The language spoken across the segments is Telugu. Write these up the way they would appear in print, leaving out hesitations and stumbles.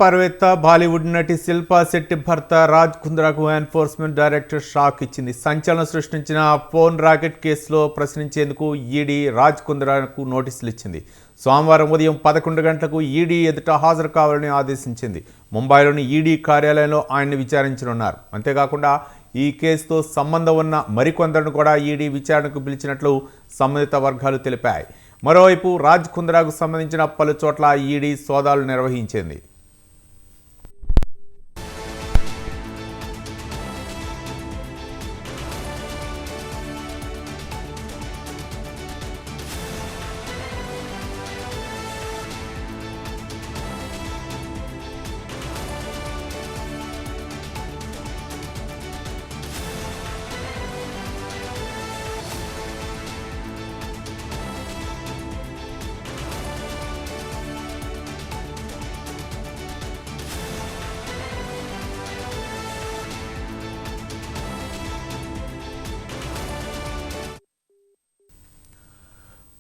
పర్వేత్త బాలీవుడ్ నటి శిల్పా శెట్టి భర్త రాజ్ కుంద్రాకు ఎన్ఫోర్స్మెంట్ డైరెక్టర్ షాక్ ఇచ్చింది. సంచలనం సృష్టించిన ఫోన్ రాకెట్ కేసులో ప్రశ్నించేందుకు ఈడీ రాజ్ కుంద్రాకు నోటీసులు ఇచ్చింది. సోమవారం ఉదయం 11 గంటలకు ఈడీ ఎదుట హాజరు కావాలని ఆదేశించింది. ముంబైలోని ఈడీ కార్యాలయంలో ఆయన్ని విచారించనున్నారు. అంతేకాకుండా ఈ కేసుతో సంబంధం ఉన్న మరికొందరిని కూడా ఈడీ విచారణకు పిలిచినట్లు సంబంధిత వర్గాలు తెలిపాయి. మరోవైపు రాజ్ కుంద్రాకు సంబంధించిన పలు చోట్ల ఈడీ సోదాలు నిర్వహించింది.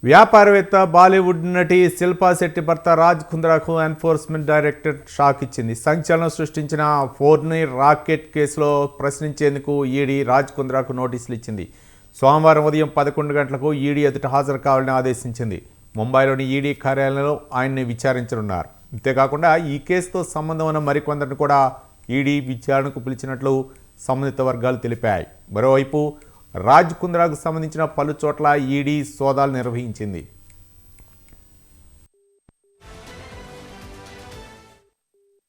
వ్యాపారవేత్త బాలీవుడ్ నటి శిల్పా శెట్టి భర్త రాజ్ కుంద్రాకు ఎన్ఫోర్స్మెంట్ డైరెక్టర్ షాక్ ఇచ్చింది. సంచలనం సృష్టించిన ఫోన్ రాకెట్ కేసులో ప్రశ్నించేందుకు ఈడీ రాజ్ కుంద్రాకు నోటీసులు ఇచ్చింది. సోమవారం ఉదయం 11 గంటలకు ఈడీ ఎదుట హాజరు కావాలని ఆదేశించింది. ముంబైలోని ఈడీ కార్యాలయంలో ఆయన్ని విచారించనున్నారు. అంతేకాకుండా ఈ కేసుతో సంబంధం ఉన్న మరికొందరిని కూడా ఈడీ విచారణకు పిలిచినట్లు సంబంధిత వర్గాలు తెలిపాయి. మరోవైపు రాజ్ కుంద్రాకు సంబంధించిన పలు చోట్ల ఈడీ సోదాలు నిర్వహించింది.